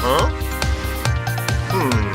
Huh? Hmm.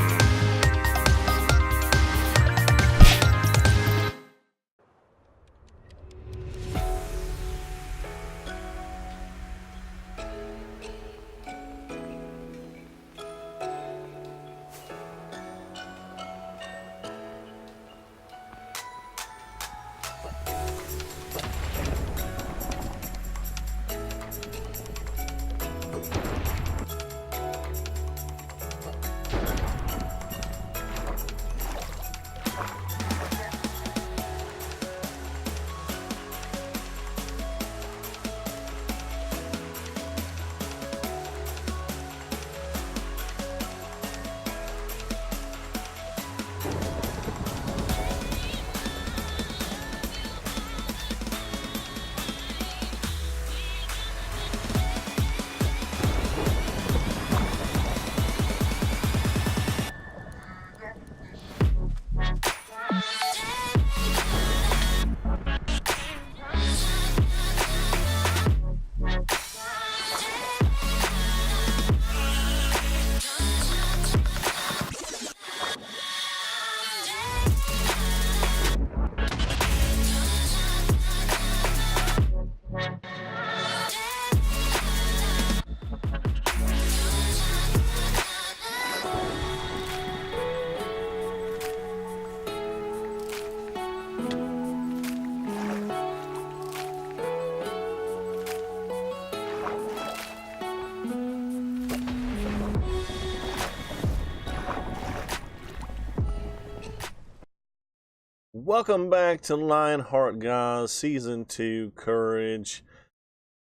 Welcome back to Lionheart, guys. Season 2, Courage.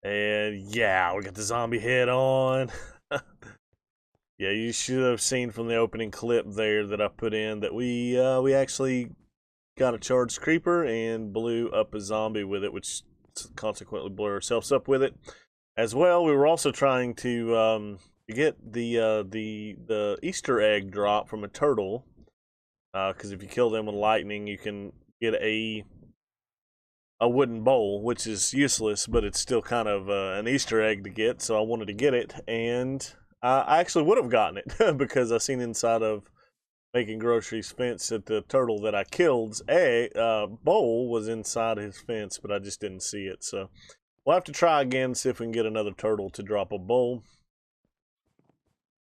And yeah, we got the zombie head on. Yeah, you should have seen from the opening clip there that I put in that we actually got a charged creeper and blew up a zombie with it, which consequently blew ourselves up with it. As well, we were also trying to get the Easter egg drop from a turtle. Because if you kill them with lightning, you can get a wooden bowl, which is useless, but it's still kind of an Easter egg to get. So I wanted to get it, and I actually would have gotten it because I seen inside of making groceries fence that the turtle that I killed's bowl was inside his fence, but I just didn't see it. So we'll have to try again, see if we can get another turtle to drop a bowl.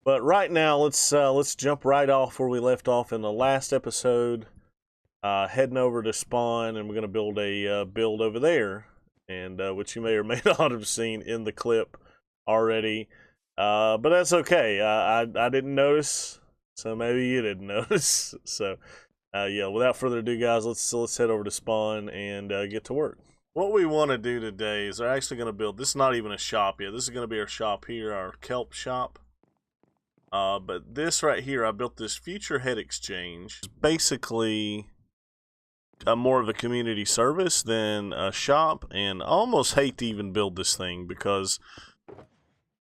But right now, let's jump right off where we left off in the last episode. Heading over to spawn, and we're gonna build a build over there, and which you may or may not have seen in the clip already. But that's okay. I didn't notice, so maybe you didn't notice. So yeah, without further ado, guys, let's head over to spawn and get to work. What we want to do today is we're actually gonna build. This is not even a shop yet. This is gonna be our shop here, our kelp shop. But this right here, I built this future head exchange. It's basically more of a community service than a shop, and I almost hate to even build this thing because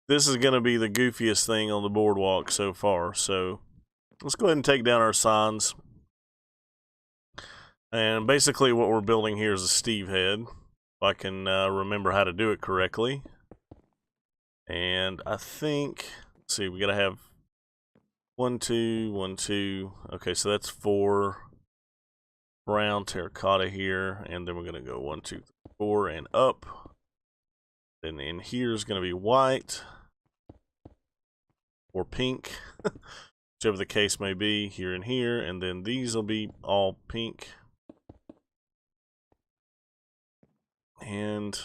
this is going to be the goofiest thing on the boardwalk so far. So let's go ahead and take down our signs. And basically what we're building here is a Steve head, if I can remember how to do it correctly. And I think, let's see, we got to have 1, 2, 1, 2. Okay, so that's 4 brown terracotta here, and then we're gonna go 1, 2, 3, 4 and up. Then in here is gonna be white or pink, whichever the case may be, here and here, and then these will be all pink. And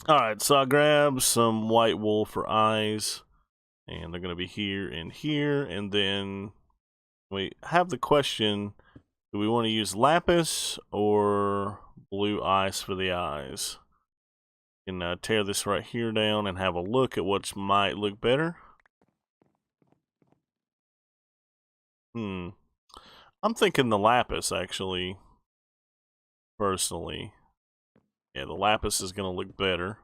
alright, so I grabbed some white wool for eyes. And they're going to be here and here. And then we have the question, do we want to use lapis or blue ice for the eyes? You can tear this right here down and have a look at what might look better. I'm thinking the lapis, actually, personally. Yeah, the lapis is going to look better.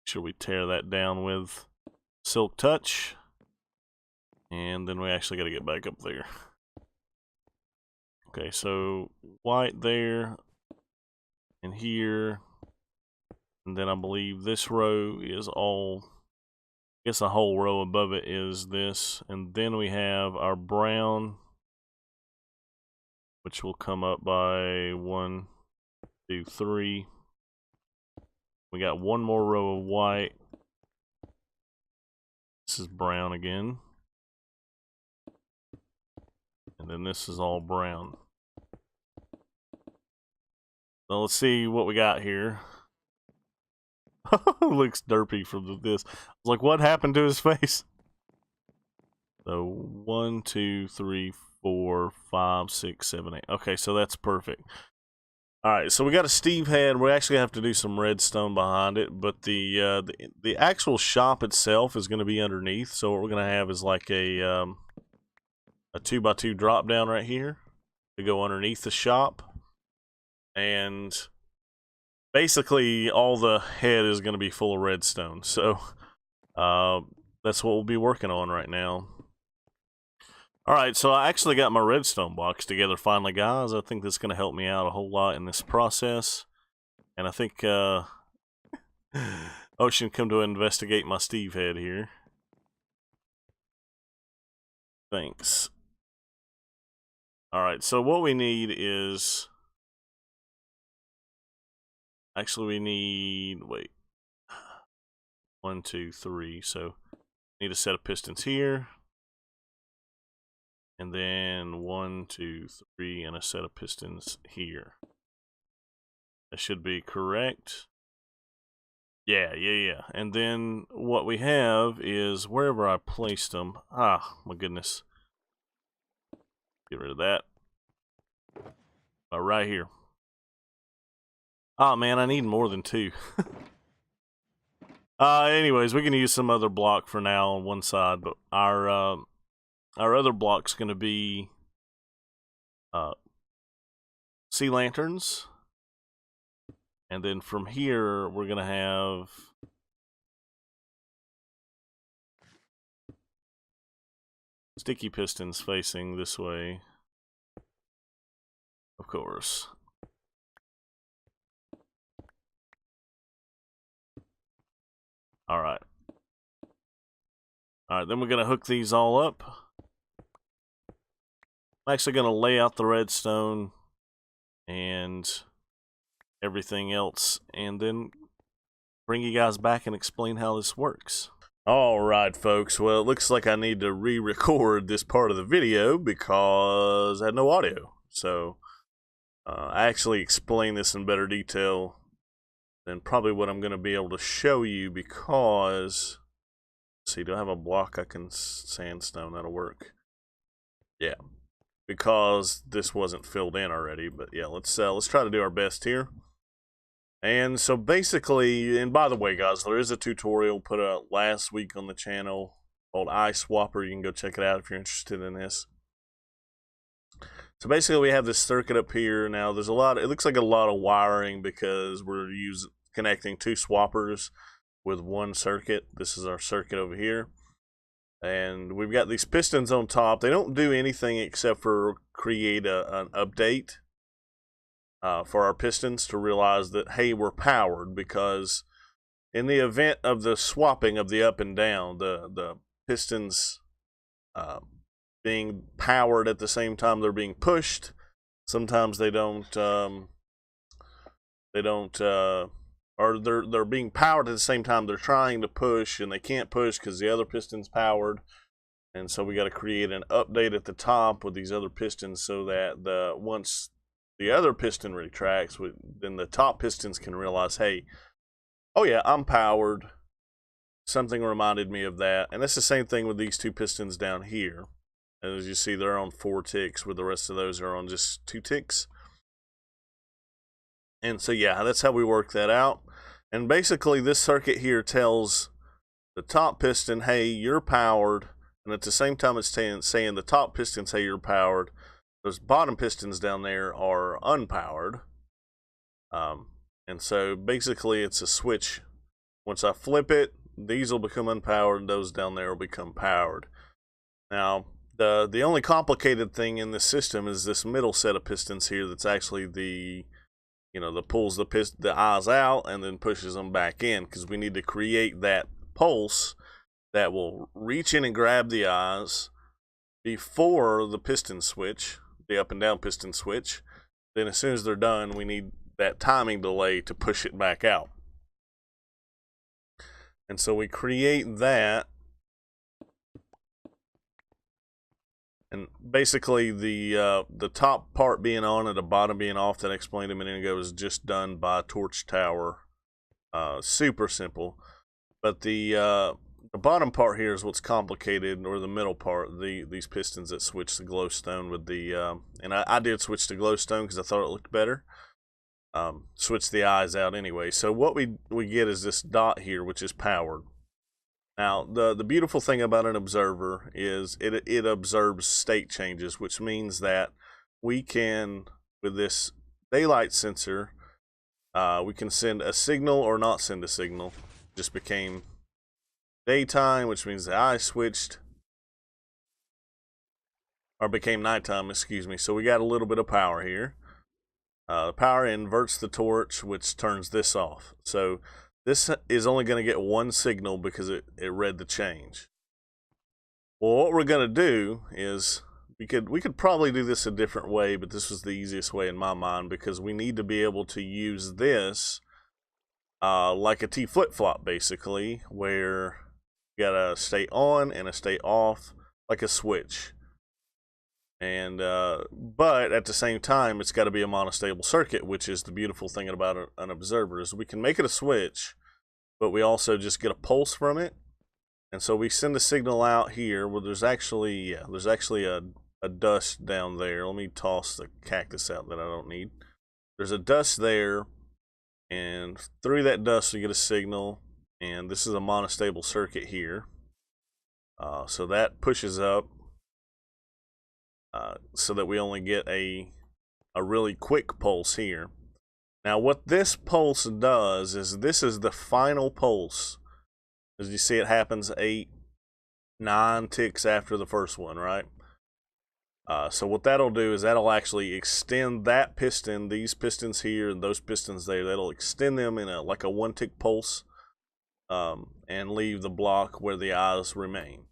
Sure we tear that down with Silk Touch, and then we actually got to get back up there. Okay, so white there and here, And then I believe this row is all, I guess a whole row above it is this. And then we have our brown, which will come up by 1, 2, 3. We got one more row of white. This is brown again. And then this is all brown. So let's see what we got here. Looks derpy from this. I was like, what happened to his face? So 1, 2, 3, 4, 5, 6, 7, 8. Okay, so that's perfect. Alright, so we got a Steve head. We actually have to do some redstone behind it, but the actual shop itself is going to be underneath. So what we're going to have is like a 2x2 drop down right here to go underneath the shop. And basically all the head is going to be full of redstone. So that's what we'll be working on right now. Alright, so I actually got my redstone box together finally, guys. I think that's going to help me out a whole lot in this process. And I think Ocean come to investigate my Steve head here. Thanks. Alright, so what we need is... Actually, we need... Wait. 1, 2, 3. So, need a set of pistons here. And then 1, 2, 3, and a set of pistons here. That should be correct. Yeah. And then what we have is wherever I placed them. Ah, my goodness. Get rid of that. Right here. Oh man, I need more than 2. Anyways, we can use some other block for now on one side, but our other block's going to be sea lanterns. And then from here, we're going to have sticky pistons facing this way. Of course. Alright. Alright, then we're going to hook these all up. I'm actually going to lay out the redstone and everything else, and then bring you guys back and explain how this works. Alright, folks. Well, it looks like I need to re-record this part of the video because I had no audio. So, I actually explained this in better detail than probably what I'm going to be able to show you because, let's see, do I have a block I can sandstone? That'll work. Yeah, because this wasn't filled in already, but yeah, let's try to do our best here. And so basically, and by the way, guys, there is a tutorial put out last week on the channel called iSwapper. You can go check it out if you're interested in this. So basically, we have this circuit up here. Now, there's a lot. It looks like a lot of wiring because we're connecting 2 swappers with one circuit. This is our circuit over here, and we've got these pistons on top. They don't do anything except for create an update for our pistons to realize that, hey, we're powered, because in the event of the swapping of the up and down, the pistons being powered at the same time they're being pushed, sometimes they don't or they're being powered at the same time they're trying to push, and they can't push because the other piston's powered. And so we got to create an update at the top with these other pistons so that once the other piston retracts, then the top pistons can realize, hey, oh yeah, I'm powered. Something reminded me of that. And that's the same thing with these 2 pistons down here. And as you see, they're on 4 ticks, where the rest of those are on just 2 ticks. And so yeah, that's how we work that out. And basically this circuit here tells the top piston, hey, you're powered. And at the same time it's saying the top pistons, hey, you're powered. Those bottom pistons down there are unpowered. And so basically it's a switch. Once I flip it, these will become unpowered and those down there will become powered. Now, the only complicated thing in this system is this middle set of pistons here that's actually the you know, that pulls the eyes out and then pushes them back in, because we need to create that pulse that will reach in and grab the eyes before the piston switch, the up and down piston switch. Then as soon as they're done, we need that timing delay to push it back out. And so we create that. And basically the top part being on and the bottom being off that I explained a minute ago is just done by torch tower. Super simple. But the bottom part here is what's complicated, or the middle part, these pistons that switch the glowstone with the, and I did switch to glowstone because I thought it looked better. Switch the eyes out anyway. So what we get is this dot here, which is powered. Now, the beautiful thing about an observer is it observes state changes, which means that we can, with this daylight sensor, we can send a signal or not send a signal. Just became daytime, which means the eye switched, or became nighttime, excuse me. So we got a little bit of power here. The power inverts the torch, which turns this off. So this is only going to get one signal because it read the change. Well, what we're going to do is we could probably do this a different way, but this was the easiest way in my mind, because we need to be able to use this like a T flip-flop, basically, where you got a stay on and a stay off, like a switch. And but at the same time, it's got to be a monostable circuit, which is the beautiful thing about an observer, is we can make it a switch, but we also just get a pulse from it. And so we send a signal out here where there's actually a dust down there. Let me toss the cactus out that I don't need. There's a dust there, and through that dust we get a signal, and this is a monostable circuit here. So that pushes up. So that we only get a really quick pulse here. Now what this pulse does is, this is the final pulse. As you see, it happens 9 ticks after the first one, right? So what that'll do is that'll actually extend that piston, these pistons here and those pistons there, that'll extend them in like a 1 tick pulse, and leave the block where the eyes remain.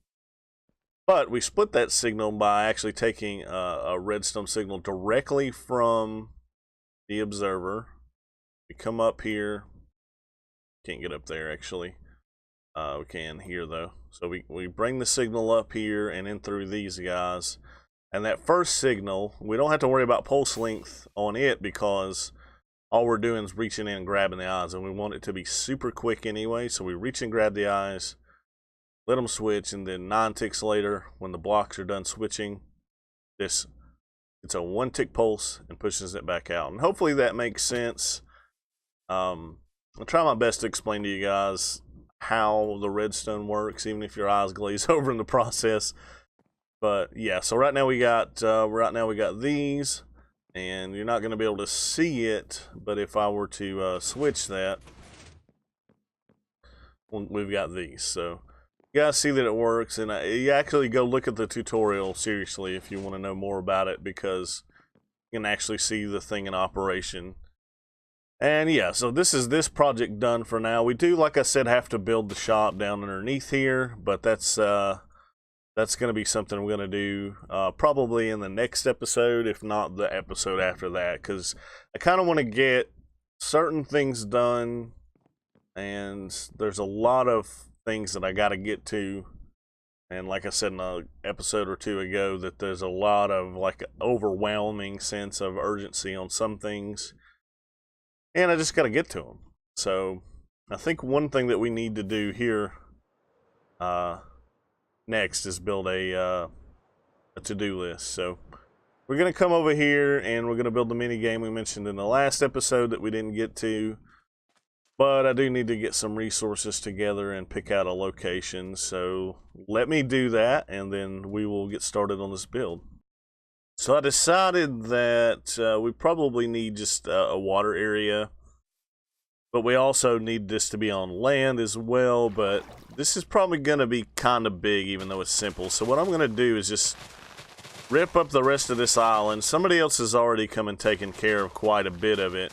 But we split that signal by actually taking a redstone signal directly from the observer. We come up here. Can't get up there, actually. We can here, though. So we bring the signal up here and in through these guys. And that first signal, we don't have to worry about pulse length on it, because all we're doing is reaching in and grabbing the eyes. And we want it to be super quick anyway. So we reach and grab the eyes, let them switch, and then 9 ticks later, when the blocks are done switching, it's a 1 tick pulse and pushes it back out. And hopefully that makes sense. I'll try my best to explain to you guys how the redstone works, even if your eyes glaze over in the process. But yeah, so right now we got these, and you're not going to be able to see it. But if I were to switch that, we've got these. So you guys see that it works, and you actually go look at the tutorial seriously if you want to know more about it, because you can actually see the thing in operation. And yeah, so this is this project done for now. We do, like I said, have to build the shop down underneath here, but that's going to be something we're going to do probably in the next episode, if not the episode after that, because I kind of want to get certain things done, and there's a lot of things that I got to get to. And like I said in an episode or two ago, that there's a lot of like overwhelming sense of urgency on some things, and I just got to get to them. So I think one thing that we need to do here next is build a to-do list. So we're going to come over here and we're going to build the mini game we mentioned in the last episode that we didn't get to. But I do need to get some resources together and pick out a location. So let me do that, and then we will get started on this build. So I decided that we probably need just a water area. But we also need this to be on land as well. But this is probably going to be kind of big, even though it's simple. So what I'm going to do is just rip up the rest of this island. Somebody else has already come and taken care of quite a bit of it.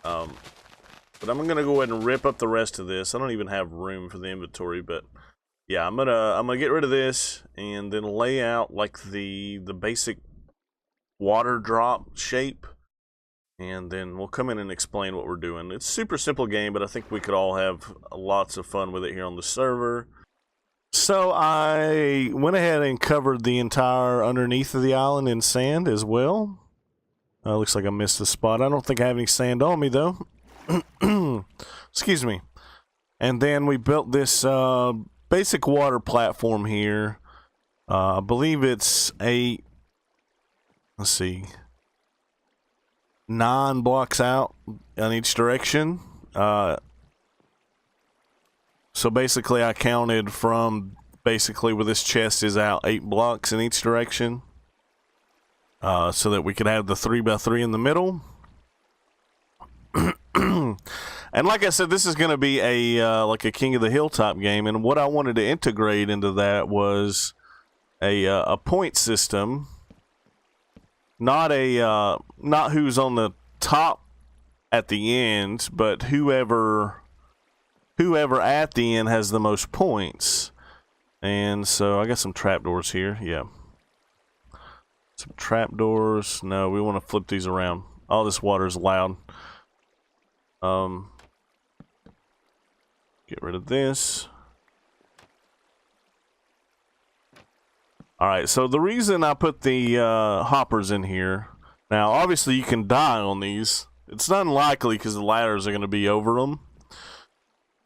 But I'm gonna go ahead and rip up the rest of this. I don't even have room for the inventory, but yeah, I'm gonna get rid of this and then lay out like the basic water drop shape, and then we'll come in and explain what we're doing. It's a super simple game, but I think we could all have lots of fun with it here on the server. So I went ahead and covered the entire underneath of the island in sand as well. Looks like I missed a spot. I don't think I have any sand on me though. Excuse me. And then we built this basic water platform here. I believe it's let's see, 9 blocks out on each direction. So basically I counted from basically where this chest is out 8 blocks in each direction. So that we could have the 3x3 in the middle. And like I said, this is going to be a like a King of the Hilltop game, and what I wanted to integrate into that was a point system, not who's on the top at the end, but whoever at the end has the most points. And so I got some trapdoors here. Yeah, some trapdoors. No, we want to flip these around. All this water is loud. Get rid of this. Alright, so the reason I put the hoppers in here, now obviously you can die on these. It's not unlikely because the ladders are going to be over them.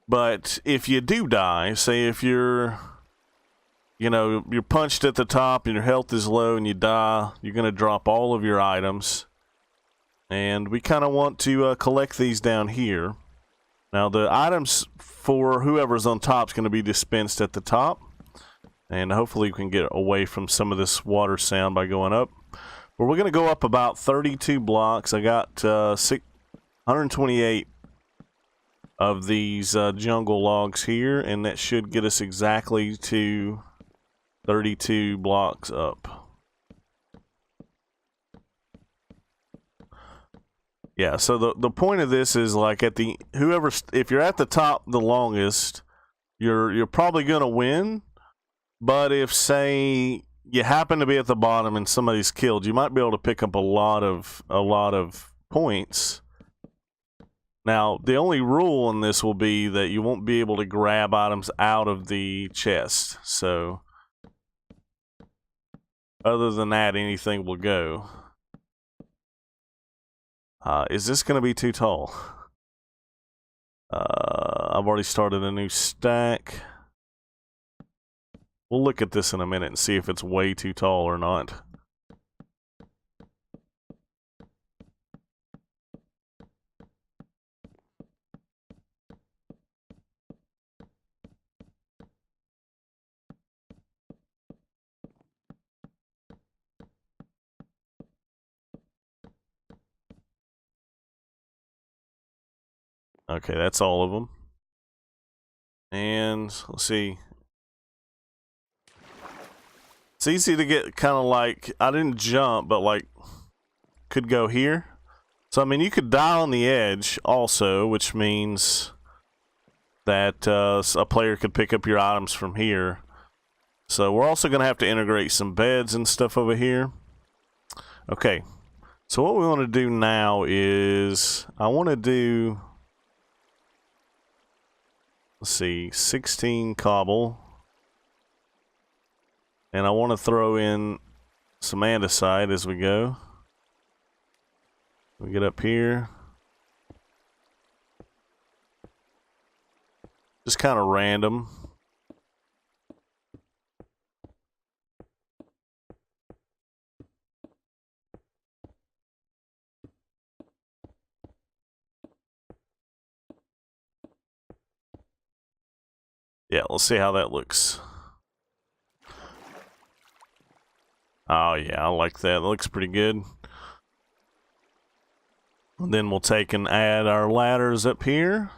But if you do die, say if you're punched at the top and your health is low and you die, you're going to drop all of your items. And we kind of want to collect these down here. Now the items for whoever's on top is going to be dispensed at the top. And hopefully we can get away from some of this water sound by going up. But we're going to go up about 32 blocks. I got 128 of these jungle logs here. And that should get us exactly to 32 blocks up. Yeah, so the point of this is like if you're at the top the longest, you're probably gonna win. But if say you happen to be at the bottom and somebody's killed, you might be able to pick up a lot of points. Now the only rule in this will be that you won't be able to grab items out of the chest. So other than that, anything will go. Is this going to be too tall? I've already started a new stack. We'll look at this in a minute and see if it's way too tall or not. Okay, that's all of them. And let's see. It's easy to get kind of like, I didn't jump, but like could go here. So I mean, you could die on the edge also, which means that a player could pick up your items from here. So we're also going to have to integrate some beds and stuff over here. Okay, so what we want to do now is I want to do, let's see, 16 cobble. And I want to throw in some andesite as we go. We get up here. Just kind of random. Yeah, let's see how that looks. Oh yeah, I like that. That looks pretty good. And then we'll take and add our ladders up here.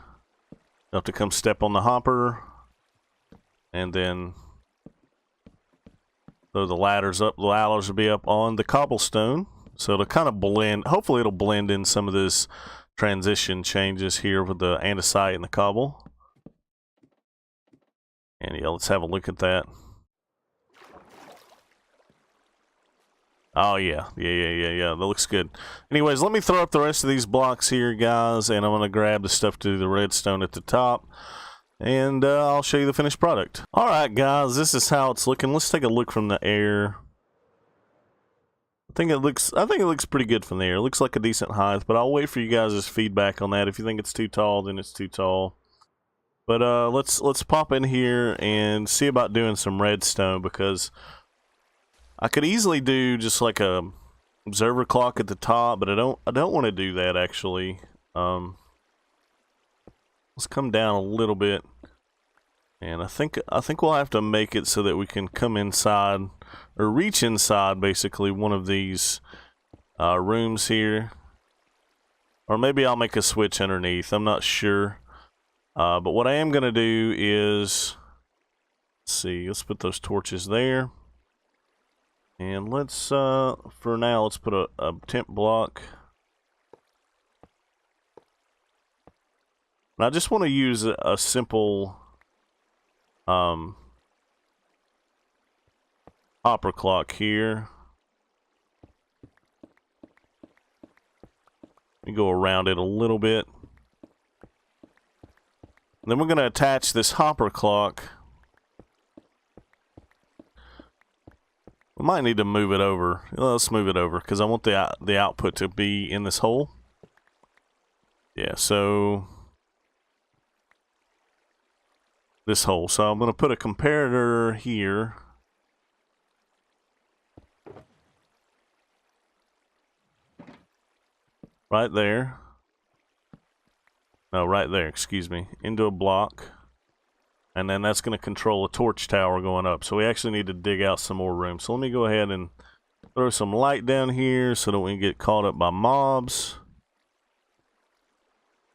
You'll have to come step on the hopper. And then throw the ladders up. The ladders will be up on the cobblestone. So it'll kind of blend. Hopefully it'll blend in some of this transition changes here with the andesite and the cobble. And yeah, let's have a look at that. Oh yeah, that looks good. Anyways, let me throw up the rest of these blocks here, guys, and I'm gonna grab the stuff to do the redstone at the top, and I'll show you the finished product. All right, guys, this is how it's looking. Let's take a look from the air. I think it looks pretty good from the air. It looks like a decent height, but I'll wait for you guys' feedback on that. If you think it's too tall, then it's too tall. But let's pop in here and see about doing some redstone, because I could easily do just like a observer clock at the top, but I don't want to do that actually. Let's come down a little bit, and I think we'll have to make it so that we can come inside or reach inside basically one of these rooms here, or maybe I'll make a switch underneath. I'm not sure, but what I am gonna do is, let's see, let's put those torches there. And let's, for now, let's put a temp block. And I just want to use a simple, hopper clock here. Let me go around it a little bit. And then we're going to attach this hopper clock. We might need to move it over. Let's move it over, because I want the output to be in this hole. Yeah, so this hole. So I'm going to put a comparator here. Right there. No, right there, excuse me. Into a block. And then that's going to control a torch tower going up. So we actually need to dig out some more room. So let me go ahead and throw some light down here so that we can get caught up by mobs.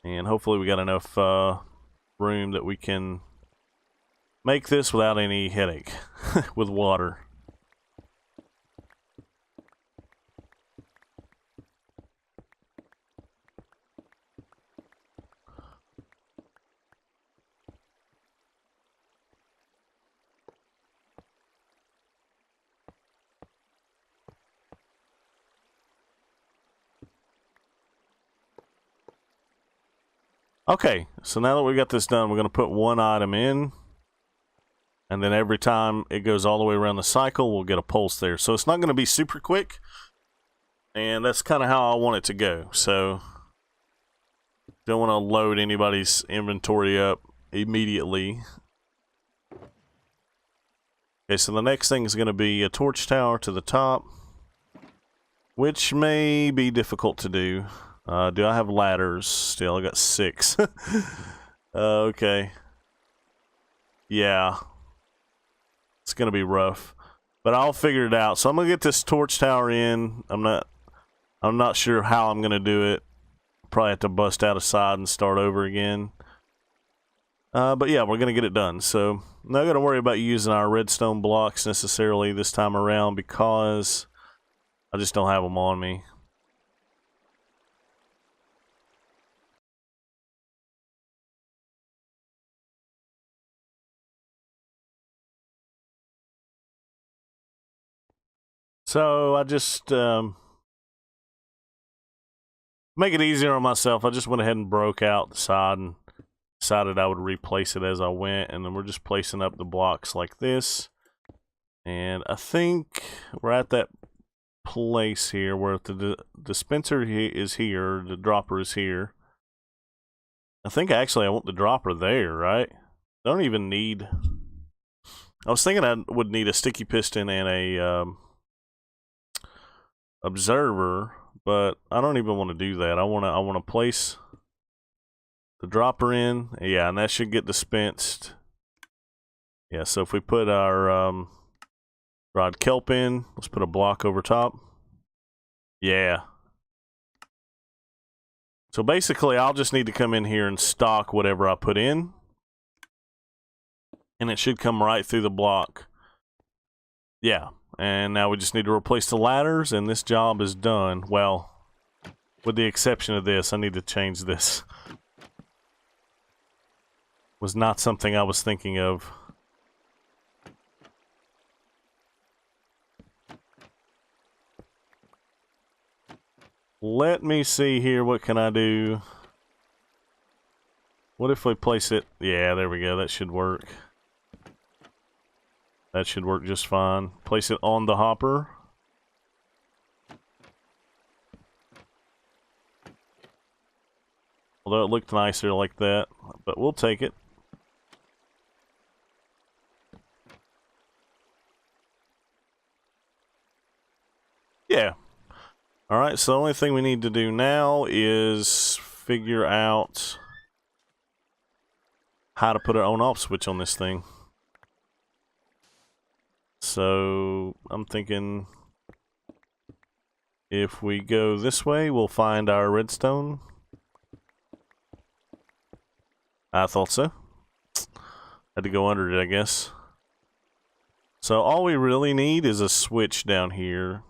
And hopefully we got enough room that we can make this without any headache with water. Okay, so now that we got this done, we're going to put one item in, and then every time it goes all the way around the cycle, we'll get a pulse there. So it's not going to be super quick, and that's kind of how I want it to go. So don't want to load anybody's inventory up immediately. Okay, so the next thing is going to be a torch tower to the top, which may be difficult to do. Do I have ladders still? I got 6. Okay. Yeah. It's gonna be rough, but I'll figure it out. So I'm gonna get this torch tower in. I'm not sure how I'm gonna do it. Probably have to bust out a side and start over again. But yeah, we're gonna get it done. So I'm not gonna worry about using our redstone blocks necessarily this time around, because I just don't have them on me. So I just make it easier on myself. I just went ahead and broke out the side and decided I would replace it as I went, and then we're just placing up the blocks like this. And I think we're at that place here where the dispenser is here, the dropper is here. I think actually I want the dropper there, right? I don't even need... I was thinking I would need a sticky piston and a observer, but I don't even want to do that. I want to place the dropper in. Yeah, and that should get dispensed. Yeah, so if we put our dried kelp in, let's put a block over top. Yeah. So basically, I'll just need to come in here and stock whatever I put in, and it should come right through the block. Yeah. And now we just need to replace the ladders, and this job is done. Well, With the exception of this, I need to change this. Was not something I was thinking of. Let me see here, what can I do? What if we place it? Yeah, there we go, that should work. That should work just fine. Place it on the hopper. Although it looked nicer like that, but we'll take it. Yeah. Alright, so the only thing we need to do now is figure out how to put an on-off switch on this thing. So, I'm thinking if we go this way, we'll find our redstone. I thought so. Had to go under it, I guess. So all we really need is a switch down here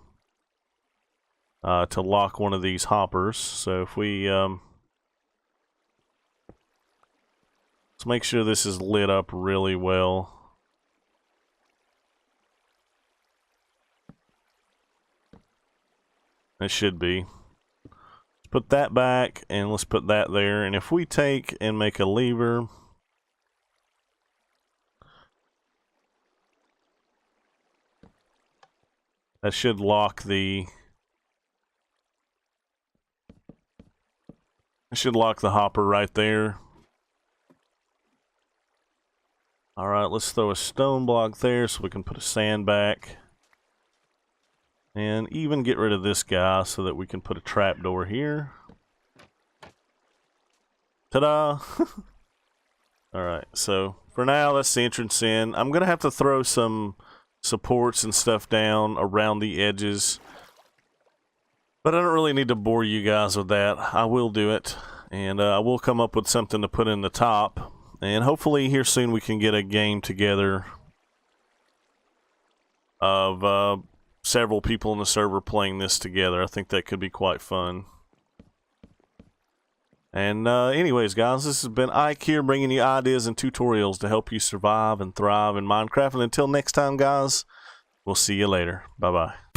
to lock one of these hoppers. So if we let's make sure this is lit up really well. It should be. Let's put that back and let's put that there. And if we take and make a lever, that should lock the hopper right there. Alright, let's throw a stone block there so we can put a sand back. And even get rid of this guy so that we can put a trapdoor here. Ta-da! Alright, so for now that's the entrance in. I'm going to have to throw some supports and stuff down around the edges. But I don't really need to bore you guys with that. I will do it. And I will come up with something to put in the top. And hopefully here soon we can get a game together of several people in the server playing this together. I think that could be quite fun. And anyways, guys, this has been Ike here bringing you ideas and tutorials to help you survive and thrive in Minecraft. And until next time, guys, we'll see you later. Bye-bye.